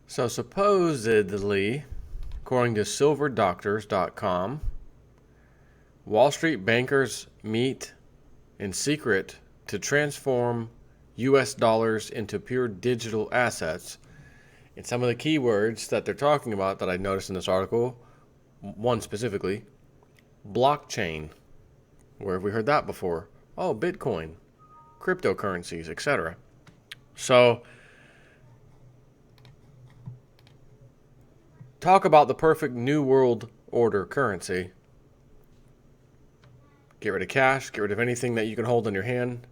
So supposedly, according to silverdoctors.com, Wall Street bankers meet in secret to transform US dollars into pure digital assets. And some of the keywords that they're talking about that I noticed in this article, one specifically, blockchain. Where have we heard that before? Oh, Bitcoin, cryptocurrencies, etc. So, talk about the perfect new world order currency. Get rid of cash, get rid of anything that you can hold in your hand,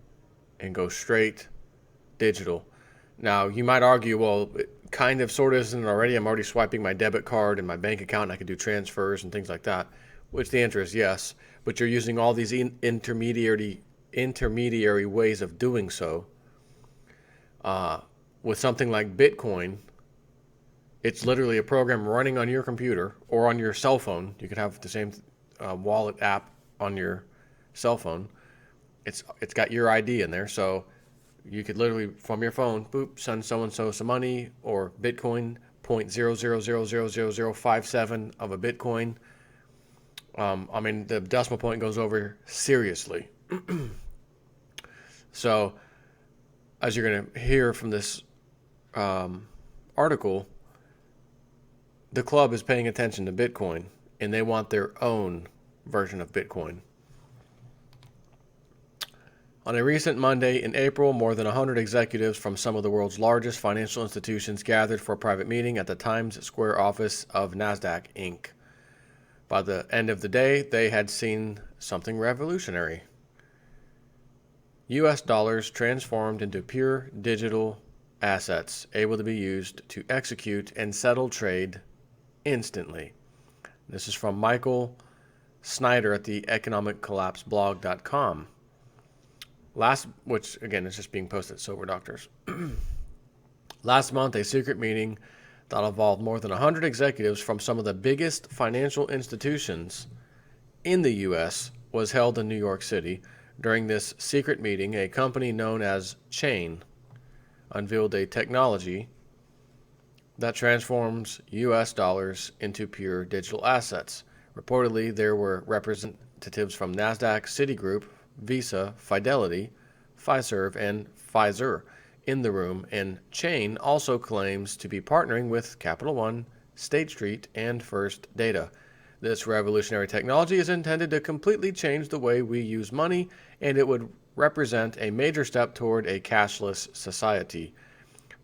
and go straight digital. Now, you might argue, well, it kind of sort of isn't already. I'm already swiping my debit card and my bank account, and I can do transfers and things like that, which the answer is yes. But you're using all these intermediary ways of doing so. With something like Bitcoin, it's literally a program running on your computer or on your cell phone. You could have the same wallet app on your cell phone. It's got your ID in there, so you could literally from your phone, boop, send so and so some money, or Bitcoin 0.00000057 of a Bitcoin. I mean, the decimal point goes over seriously. So, as you're going to hear from this article, the club is paying attention to Bitcoin, and they want their own version of Bitcoin. On a recent Monday in April, more than 100 executives from some of the world's largest financial institutions gathered for a private meeting at the Times Square office of Nasdaq, Inc. By the end of the day, they had seen something revolutionary. US dollars transformed into pure digital assets, able to be used to execute and settle trade instantly. This is from Michael Snyder at the economiccollapseblog.com. Which again is just being posted at Sober Doctors. Last month, a secret meeting that involved more than 100 executives from some of the biggest financial institutions in the U.S. was held in New York City. During this secret meeting, a company known as Chain unveiled a technology that transforms U.S. dollars into pure digital assets. Reportedly, there were representatives from Nasdaq, Citigroup, Visa, Fidelity, Fiserv, and Pfizer in the room, and Chain also claims to be partnering with Capital One, State Street, and First Data. This revolutionary technology is intended to completely change the way we use money, and it would represent a major step toward a cashless society.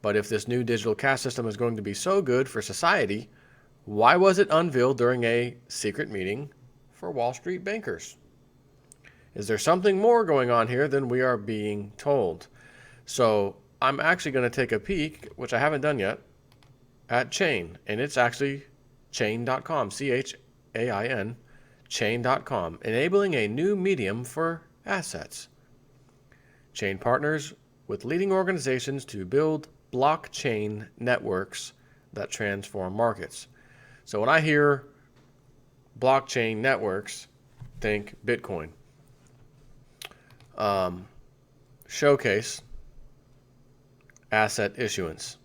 But if this new digital cash system is going to be so good for society, why was it unveiled during a secret meeting for Wall Street bankers? Is there something more going on here than we are being told? So I'm actually going to take a peek, which I haven't done yet, at Chain. And it's actually chain.com, Chain, chain.com, enabling a new medium for assets. Chain partners with leading organizations to build blockchain networks that transform markets. So when I hear blockchain networks, think Bitcoin. Showcase asset issuance.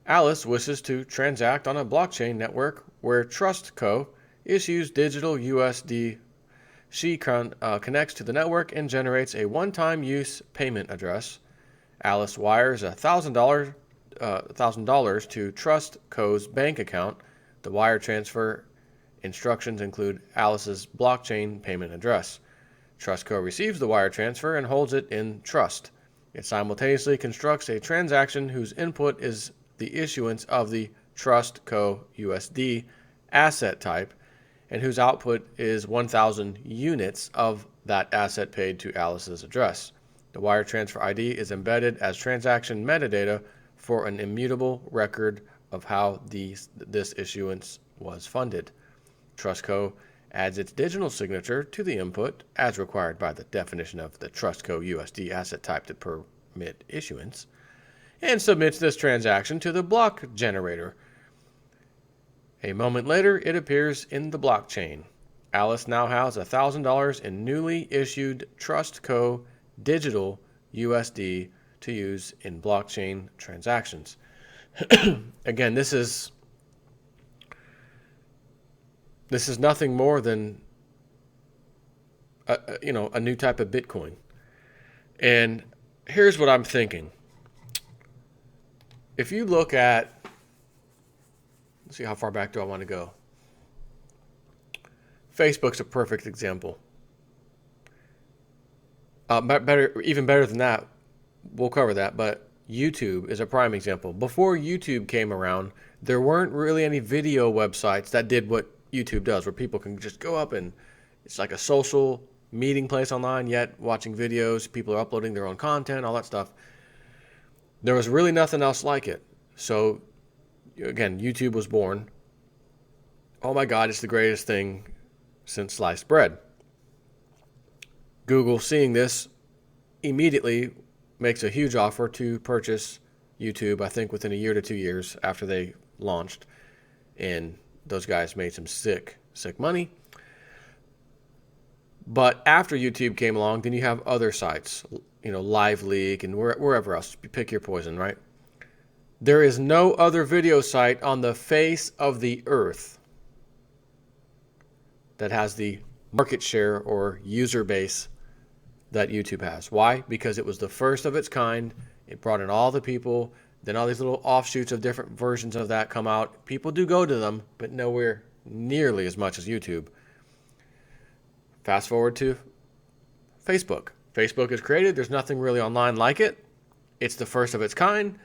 Alice wishes to transact on a blockchain network where TrustCo issues digital USD. She connects to the network and generates a one-time use payment address. Alice wires $1,000 to TrustCo's bank account. The wire transfer instructions include Alice's blockchain payment address. TrustCo receives the wire transfer and holds it in trust. It simultaneously constructs a transaction whose input is the issuance of the TrustCo USD asset type and whose output is 1,000 units of that asset paid to Alice's address. The wire transfer ID is embedded as transaction metadata for an immutable record of how this issuance was funded. TrustCo adds its digital signature to the input, as required by the definition of the TrustCo USD asset type to permit issuance, and submits this transaction to the block generator. A moment later, it appears in the blockchain. Alice now has $1,000 in newly issued TrustCo digital USD to use in blockchain transactions. again, this is nothing more than a new type of Bitcoin. And here's what I'm thinking. If you look at, let's see, how far back do I want to go? Facebook's a perfect example. Even better than that, we'll cover that, but YouTube is a prime example. Before YouTube came around, there weren't really any video websites that did what YouTube does, where people can just go up and it's like a social meeting place online, yet watching videos, people are uploading their own content, all that stuff. There was really nothing else like it. So, again, YouTube was born. Oh my God, it's the greatest thing since sliced bread. Google, seeing this, immediately makes a huge offer to purchase YouTube, I think within a year to 2 years after they launched. And those guys made some sick money. But after YouTube came along, then you have other sites, Live Leak and wherever else. You pick your poison, right? There is no other video site on the face of the earth that has the market share or user base that YouTube has. Why? Because it was the first of its kind. It brought in all the people. Then all these little offshoots of different versions of that come out. People do go to them, but nowhere nearly as much as YouTube. Fast forward to Facebook. Facebook is created. There's nothing really online like it. It's the first of its kind.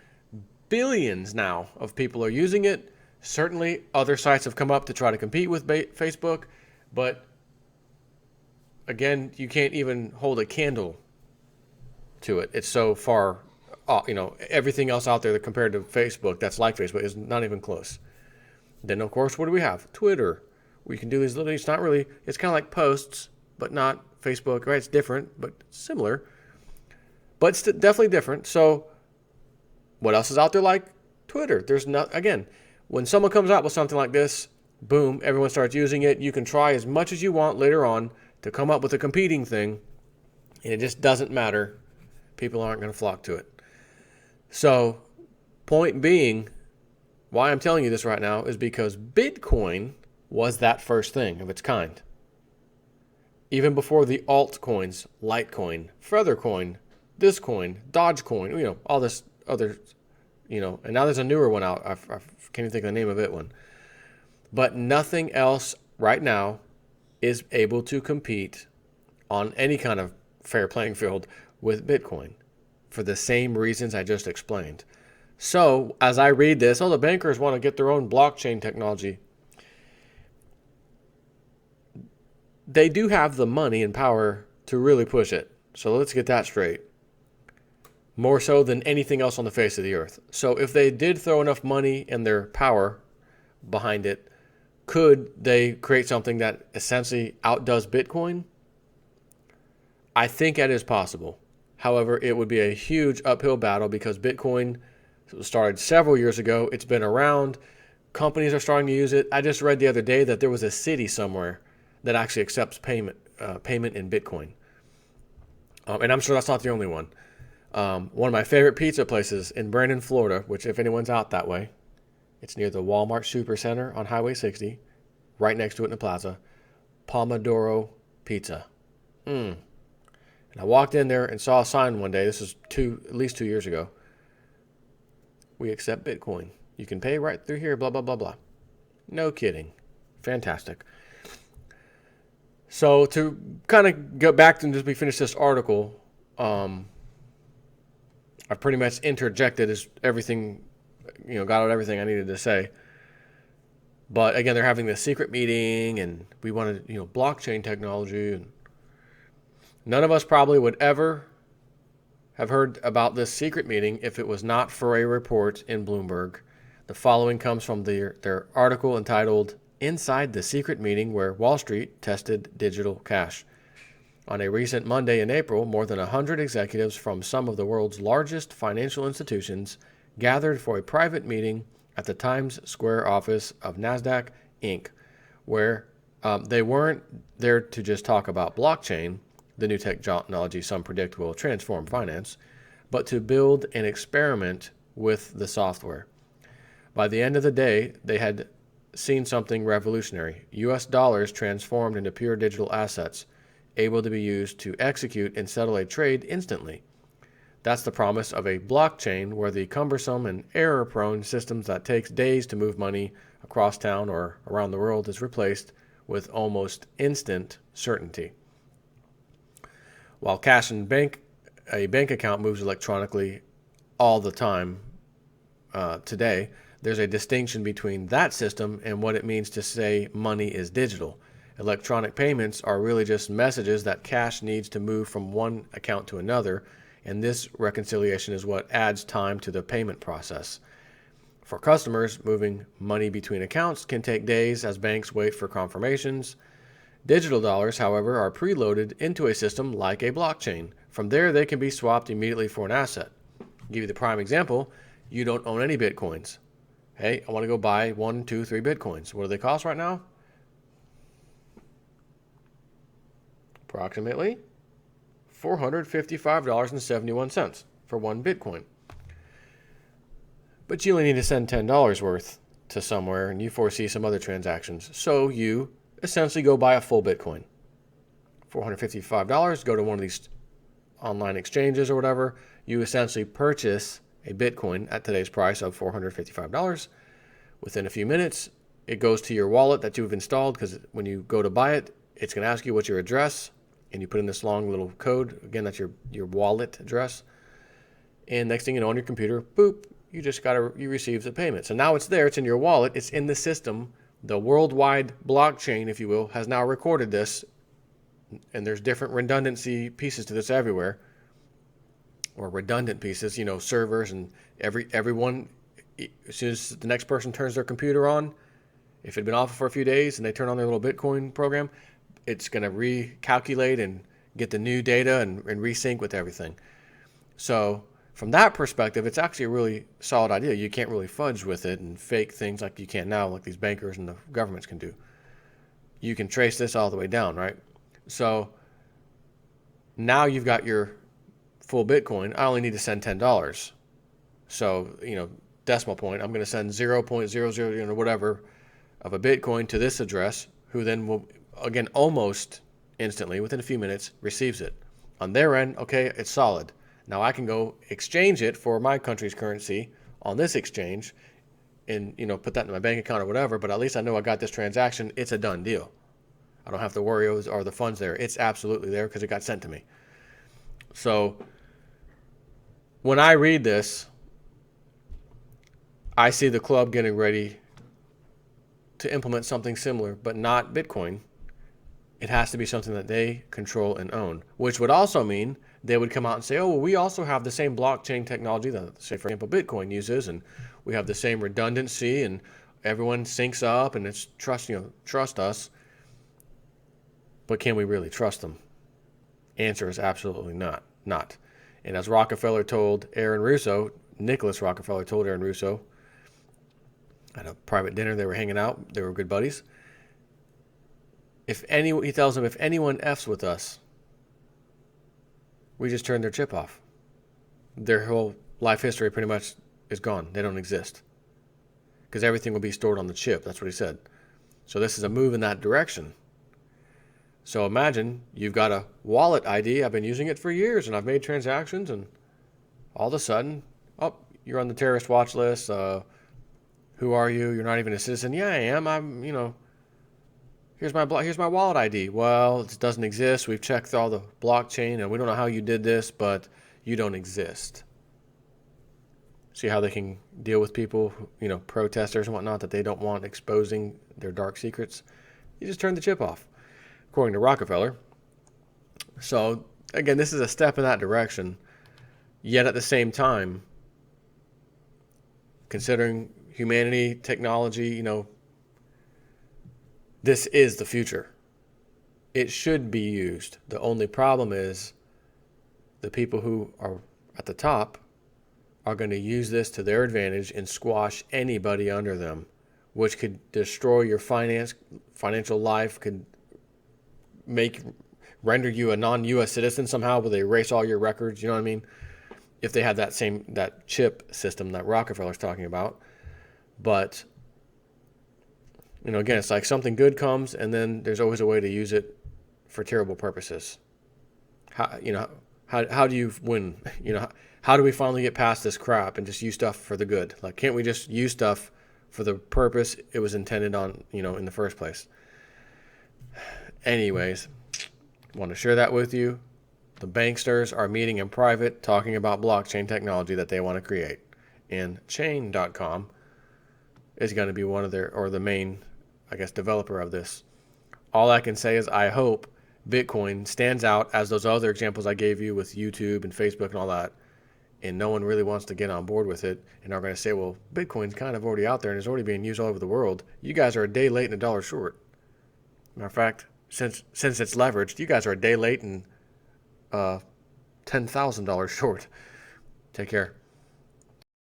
Billions now of people are using it. Certainly other sites have come up to try to compete with Facebook, but again, you can't even hold a candle to it. It's so far, everything else out there that compared to Facebook that's like Facebook is not even close. Then, of course, what do we have? Twitter. We can do these little, it's kind of like posts, but not Facebook, right? It's different, but similar. But it's definitely different. So what else is out there like Twitter? There's not, again, when someone comes out with something like this, boom, everyone starts using it. You can try as much as you want later on to come up with a competing thing, and it just doesn't matter. People aren't going to flock to it. So, point being, why I'm telling you this right now is because Bitcoin was that first thing of its kind. Even before the altcoins, Litecoin, Feathercoin, this coin, Dogecoin, all this other, and now there's a newer one out. I can't even think of the name of it one. But nothing else right now is able to compete on any kind of fair playing field with Bitcoin for the same reasons I just explained. So as I read this, the bankers want to get their own blockchain technology. They do have the money and power to really push it. So let's get that straight. More so than anything else on the face of the earth. So if they did throw enough money and their power behind it, could they create something that essentially outdoes Bitcoin? I think that is possible. However, it would be a huge uphill battle because Bitcoin started several years ago. It's been around. Companies are starting to use it. I just read the other day that there was a city somewhere that actually accepts payment in Bitcoin. And I'm sure that's not the only one. One of my favorite pizza places in Brandon, Florida, which if anyone's out that way, it's near the Walmart Supercenter on Highway 60, right next to it in the plaza, Pomodoro Pizza. And I walked in there and saw a sign one day. This is at least 2 years ago. We accept Bitcoin. You can pay right through here, blah, blah, blah, blah. No kidding. Fantastic. So to kind of go back to as we finish this article, I've pretty much interjected everything, got out everything I needed to say. But again, they're having this secret meeting and we wanted, blockchain technology. And none of us probably would ever have heard about this secret meeting if it was not for a report in Bloomberg. The following comes from their article entitled Inside the Secret Meeting Where Wall Street Tested Digital Cash. On a recent Monday in April, more than 100 executives from some of the world's largest financial institutions gathered for a private meeting at the Times Square office of NASDAQ, Inc., where they weren't there to just talk about blockchain, the new technology some predict will transform finance, but to build and experiment with the software. By the end of the day, they had seen something revolutionary. US dollars transformed into pure digital assets, able to be used to execute and settle a trade instantly. That's the promise of a blockchain where the cumbersome and error-prone systems that takes days to move money across town or around the world is replaced with almost instant certainty. While cash in a bank account moves electronically all the time today, there's a distinction between that system and what it means to say money is digital. Electronic payments are really just messages that cash needs to move from one account to another, and this reconciliation is what adds time to the payment process. For customers, moving money between accounts can take days as banks wait for confirmations. Digital dollars, however, are preloaded into a system like a blockchain. From there, they can be swapped immediately for an asset. I'll give you the prime example. You don't own any Bitcoins. Hey, I want to go buy 1, 2, 3 Bitcoins. What do they cost right now? Approximately $455.71 for 1 Bitcoin. But you only need to send $10 worth to somewhere, and you foresee some other transactions. So you essentially go buy a full Bitcoin. $455, go to one of these online exchanges or whatever. You essentially purchase a Bitcoin at today's price of $455. Within a few minutes, it goes to your wallet that you've installed, because when you go to buy it, it's going to ask you what's your address, and you put in this long little code. Again, that's your wallet address. And next thing you know, on your computer, boop, you received the payment. So now it's there, it's in your wallet, it's in the system. The worldwide blockchain, if you will, has now recorded this, and there's different redundancy pieces to this everywhere, or redundant pieces, servers, and everyone, as soon as the next person turns their computer on, if it had been off for a few days and they turn on their little Bitcoin program, it's going to recalculate and get the new data and resync with everything. So from that perspective, it's actually a really solid idea. You can't really fudge with it and fake things like you can now, like these bankers and the governments can do. You can trace this all the way down, right? So now you've got your full Bitcoin. I only need to send $10. So, decimal point, I'm going to send 0.00 whatever of a Bitcoin to this address, who then will, again, almost instantly, within a few minutes, receives it. On their end, okay, it's solid. Now I can go exchange it for my country's currency on this exchange and, put that in my bank account or whatever, but at least I know I got this transaction. It's a done deal. I don't have to worry, are the funds there? It's absolutely there because it got sent to me. So when I read this, I see the club getting ready to implement something similar, but not Bitcoin. It has to be something that they control and own, which would also mean they would come out and say, oh, well, we also have the same blockchain technology that, say, for example, Bitcoin uses, and we have the same redundancy, and everyone syncs up, and it's trust us. But can we really trust them? Answer is absolutely not. And as Rockefeller told Aaron Russo, Nicholas Rockefeller told Aaron Russo, at a private dinner, they were hanging out, they were good buddies. He tells them, if anyone F's with us, we just turn their chip off. Their whole life history pretty much is gone. They don't exist. Because everything will be stored on the chip. That's what he said. So this is a move in that direction. So imagine you've got a wallet ID. I've been using it for years, and I've made transactions, and all of a sudden, you're on the terrorist watch list. Who are you? You're not even a citizen. Yeah, I am. I'm, here's my wallet ID. Well, it doesn't exist. We've checked all the blockchain, and we don't know how you did this, but you don't exist. See how they can deal with people, protesters and whatnot, that they don't want exposing their dark secrets? You just turn the chip off, according to Rockefeller. So, again, this is a step in that direction. Yet at the same time, considering humanity, technology, this is the future. It should be used. The only problem is the people who are at the top are going to use this to their advantage and squash anybody under them, which could destroy your financial life, could render you a non-U.S. citizen somehow, where they erase all your records, you know what I mean? If they had that chip system that Rockefeller's talking about. But, again, it's like something good comes, and then there's always a way to use it for terrible purposes. How do you win? How do we finally get past this crap and just use stuff for the good? Like, can't we just use stuff for the purpose it was intended on, in the first place? Anyways, want to share that with you. The banksters are meeting in private, talking about blockchain technology that they want to create. And Chain.com is going to be one of the main, developer of this. All I can say is I hope Bitcoin stands out as those other examples I gave you with YouTube and Facebook and all that, and no one really wants to get on board with it and are going to say, well, Bitcoin's kind of already out there and is already being used all over the world. You guys are a day late and a dollar short. Matter of fact, since it's leveraged, you guys are a day late and $10,000 short. Take care.